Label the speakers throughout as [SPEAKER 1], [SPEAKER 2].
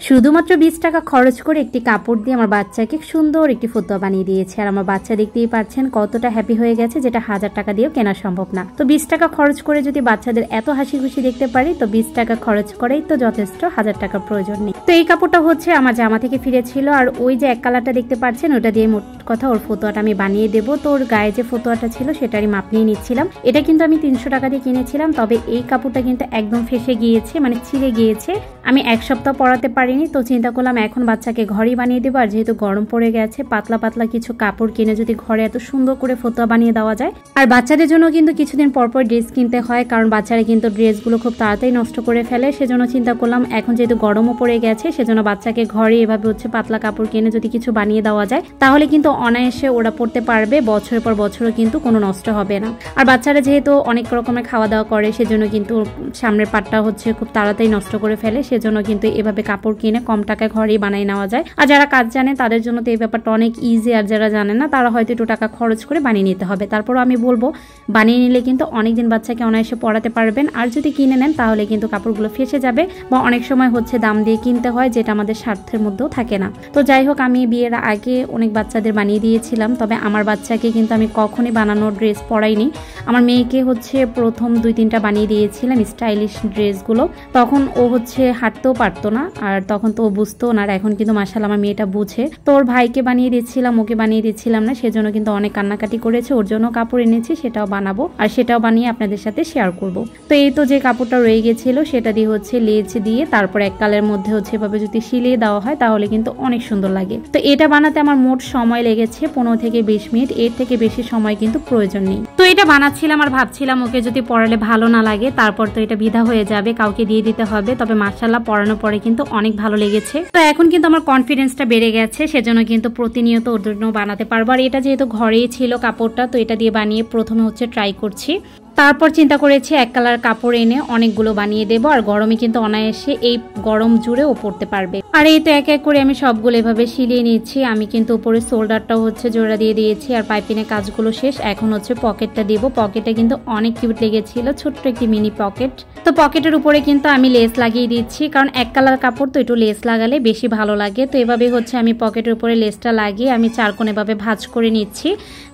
[SPEAKER 1] শুধুমাত্র 20 টাকা খরচ করে একটি কাপড় দিয়ে আমার বাচ্চাকে সুন্দর একটি ফতুয়া বানিয়ে দিয়েছে। আর আমার বাচ্চা দেখতেই পাচ্ছেন কতটা হ্যাপি হয়ে গেছে, যেটা 1000 টাকা দিয়েও কেনা সম্ভব না। তো 20 টাকা খরচ করে যদি বাচ্চাদের এত হাসি খুশি দেখতে পারি, তো 20 টাকা খরচ করেই তো যথেষ্ট, 1000 টাকার প্রয়োজন নেই। তো এই কাপড়টা হচ্ছে আমার জামা থেকে ফিরেছিল, আর ওই যে এক কালারটা দেখতে পাচ্ছেন ওটা দিয়ে মোট কথা ওর ফতুয়াটা আমি বানিয়ে দেবো। তো ওর গায়ে যে ফতুয়াটা ছিল সেটারই মাপ নিয়ে নিচ্ছিলাম। এটা কিন্তু আমি 300 টাকা দিয়ে কিনেছিলাম, তবে এই কাপড়টা কিন্তু একদম ফেসে গিয়েছে, মানে ছিঁড়ে গিয়েছে। আমি এক সপ্তাহ পরাতে পারিনি, তো চিন্তা করলাম এখন বাচ্চাকে ঘরেই বানিয়ে দেবো। আর যেহেতু গরম পড়ে গেছে, পাতলা পাতলা কিছু কাপড় কিনে যদি ঘরে এত সুন্দর করে ফতুয়া বানিয়ে দেওয়া যায়। আর বাচ্চাদের জন্য কিন্তু কিছুদিন পরপর ড্রেস কিনতে হয়, কারণ বাচ্চারা কিন্তু ড্রেসগুলো খুব তাড়াতাড়ি নষ্ট করে ফেলে। সেজন্য চিন্তা করলাম এখন যেহেতু গরমও পড়ে গেছে, সেজন্য বাচ্চাকে ঘরে এভাবে হচ্ছে পাতলা কাপড় কিনে যদি কিছু বানিয়ে দেওয়া যায়, তাহলে কিন্তু অনায়াসে ওরা পড়তে পারবে, বছরের পর বছরও কিন্তু কোনো নষ্ট হবে না। আর বাচ্চারা যেহেতু অনেক রকমের খাওয়া দাওয়া করে, সেজন্য কিন্তু সামনের পাটটা হচ্ছে খুব তাড়াতাড়ি নষ্ট করে ফেলে। সেজন্য কিন্তু এভাবে কাপড় কিনে কম টাকায় ঘরেই বানিয়ে নেওয়া যায়। আর যারা কাজ জানে তাদের জন্য তো এই ব্যাপারটা অনেক ইজি, আর যারা জানে না তারা হয়তো একটু টাকা খরচ করে বানিয়ে নিতে হবে। তারপরও আমি বলবো বানিয়ে নিলে কিন্তু অনেকদিন বাচ্চাকে অনায়াসে পড়াতে পারবেন। আর যদি কিনে নেন তাহলে কিন্তু কাপড়গুলো ফেসে যাবে, বা অনেক সময় হচ্ছে দাম দিয়ে কিনতে হয়, যেটা আমাদের স্বার্থের মধ্যেও থাকে না। তো যাই হোক, আমি বিয়ের আগে অনেক বাচ্চাদের বানিয়ে দিয়েছিলাম, তবে আমার বাচ্চাকে কিন্তু আমি কখনই বানানো ড্রেস পরাইনি। আমার মেয়েকে হচ্ছে প্রথম 2-3টা বানিয়ে দিয়েছিলাম স্টাইলিশ ড্রেসগুলো। তখন ও হচ্ছে হাঁটতেও পারতো না, আর তখন তো ও বুঝতো না। আর এখন কিন্তু মাশাআল্লাহ আমার মেয়েটা বুঝে। তো ওর ভাইকে বানিয়ে দিচ্ছিলাম, ওকে বানিয়ে দিচ্ছিলাম না, সেজন্য কিন্তু অনেক কান্নাকাটি করেছে। ওর জন্য কাপড় এনেছি, সেটাও বানাবো, আর সেটাও বানিয়ে আপনাদের সাথে শেয়ার করব। তো এই তো যে কাপড়টা রয়ে গেছিল সেটা দিয়ে হচ্ছে লেজ দিয়ে তারপর এক কালের মধ্যে হচ্ছে এভাবে যদি সিলিয়ে দেওয়া হয় তাহলে কিন্তু অনেক সুন্দর লাগে। তো এটা বানাতে আমার মোট সময় লেগেছে 15 থেকে 20 মিনিট, এর থেকে বেশি সময় কিন্তু প্রয়োজন নেই। তো এটা বানাচ্ছিলাম আর ভাবছিলাম ওকে যদি পড়ালে ভালো না লাগে তারপর তো এটা বিধা হয়ে যাবে, কাউকে দিয়ে দিতে হবে। তবে মাশাআল্লাহ পড়ানোর পরে কিন্তু অনেক ভালো লেগেছে। তো এখন কিন্তু আমার কনফিডেন্সটা বেড়ে গেছে, সেজন্য কিন্তু প্রতিনিয়ত ওর জন্য বানাতে পারবো। আর এটা যেহেতু ঘরেই ছিল কাপড়টা, তো এটা দিয়ে বানিয়ে প্রথমে হচ্ছে ট্রাই করছি। তারপর চিন্তা করেছি এক কালার কাপড় এনে অনেকগুলো বানিয়ে দেবো, আর গরমে কিন্তু অনায়াসে এই গরম জুড়ে ও পড়তে পারবে। আর এই তো এক এক করে আমি সবগুলো এভাবে সিলিয়ে নিচ্ছি। আমি কিন্তু উপরে শোল্ডারটাও হচ্ছে জোড়া দিয়ে দিয়েছি, আর পাইপিনের কাজগুলো শেষ। এখন হচ্ছে পকেটটা দিব। পকেটটা কিন্তু অনেক কিউট লেগেছিল, ছোট্ট একটি মিনি পকেট। তো পকেটের উপরে কিন্তু আমি লেস লাগিয়ে দিচ্ছি, কারণ এক কালার কাপড় তো একটু লেস লাগালে বেশি ভালো লাগে। তো এভাবে হচ্ছে আমি পকেটের উপরে লেসটা লাগিয়ে আমি 4 কোণ এভাবে ভাঁজ করে নিচ্ছি।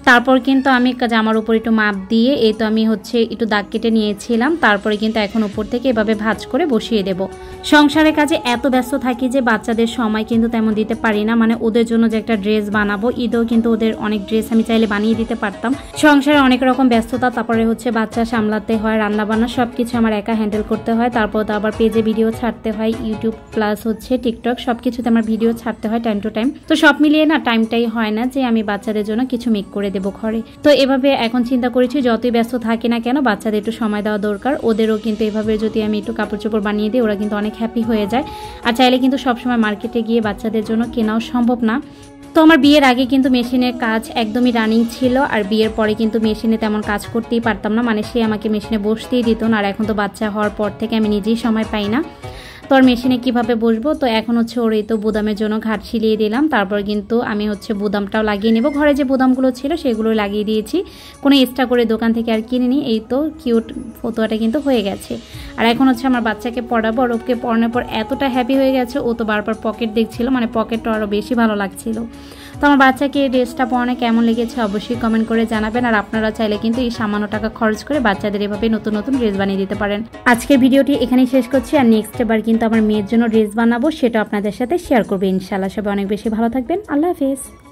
[SPEAKER 1] তারপর কিন্তু আমি জামার উপর একটু মাপ দিয়ে এই তো আমি হচ্ছে একটু দাগ কেটে নিয়েছিলাম। তারপরে কিন্তু এখন উপর থেকে এভাবে ভাঁজ করে বসিয়ে দেব। সংসারের কাজে এত ব্যস্ত থাকি যে বাচ্চাদের সময় কিন্তু তেমন দিতে পারি না। মানে ওদের জন্য যে একটা ড্রেস বানাবো, ঈদেও কিন্তু ওদের অনেক ড্রেস আমি চাইলে বানিয়ে দিতে পারতাম। সংসারে অনেক রকম ব্যস্ততা, তারপরে হচ্ছে বাচ্চা সামলাতে হয়, রান্নাবান্না সবকিছু আমার একা হ্যান্ডেল করতে হয়। তারপর তো আবার পেজে ভিডিও ছাড়তে হয়, ইউটিউব প্লাস হচ্ছে টিকটক, সবকিছুতে আমার ভিডিও ছাড়তে হয় টাইম টু টাইম। তো সব মিলিয়ে না টাইমটাই হয় না যে আমি বাচ্চাদের জন্য কিছু মেক করে দেবো ঘরে। তো এভাবে এখন চিন্তা করেছি যতই ব্যস্ত থাকি না কেন বাচ্চাদের একটু সময় দেওয়া দরকার। ওদেরও কিন্তু এভাবে যদি আমি একটু কাপড় চোপড় বানিয়ে দিই, ওরা কিন্তু অনেক হ্যাপি হয়ে যায়। আর চাইলে কিন্তু সবসময় মার্কেটে গিয়ে বাচ্চাদের জন্য কেনাও সম্ভব না। তো আমার বিয়ের আগে কিন্তু মেশিনের কাজ একদমই রানিং ছিল, আর বিয়ের পরে কিন্তু মেশিনে তেমন কাজ করতেই পারতাম না। মানে সে আমাকে মেশিনে বসতেই দিত না। আর এখন তো বাচ্চা হওয়ার পর থেকে আমি নিজেই সময় পাই না, তো আর মেশিনে কীভাবে বসবো। তো এখন হচ্ছে ওর এই তো বুদামের জন্য ঘাট সিলিয়ে দিলাম। তারপর কিন্তু আমি হচ্ছে বুদামটাও লাগিয়ে নেব। ঘরে যে বুদামগুলো ছিল সেগুলো লাগিয়ে দিয়েছি, কোনো এক্সট্রা করে দোকান থেকে আর কিনে নিই। এই তো কিউট ফতুয়াটা কিন্তু হয়ে গেছে। আর এখন হচ্ছে আমার বাচ্চাকে পড়াবো, আর ওকে পড়ানোর পর এতটা হ্যাপি হয়ে গেছে, ও তো বারবার পকেট দেখছিল, মানে পকেটটা আরও বেশি ভালো লাগছিল। তো আমার বাচ্চাকে এই ড্রেসটা পরানো কেমন লেগেছে অবশ্যই কমেন্ট করে জানাবেন। আর আপনারা চাইলে কিন্তু এই সামান্য টাকা খরচ করে বাচ্চাদের এভাবে নতুন নতুন ড্রেস বানিয়ে দিতে পারেন। আজকের ভিডিওটি এখানেই শেষ করছি, আর নেক্সট এবার কিন্তু আমার মেয়ের জন্য ড্রেস বানাবো, সেটা আপনাদের সাথে শেয়ার করবো ইনশাআল্লাহ। সবাই অনেক বেশি ভালো থাকবেন। আল্লাহ হাফেজ।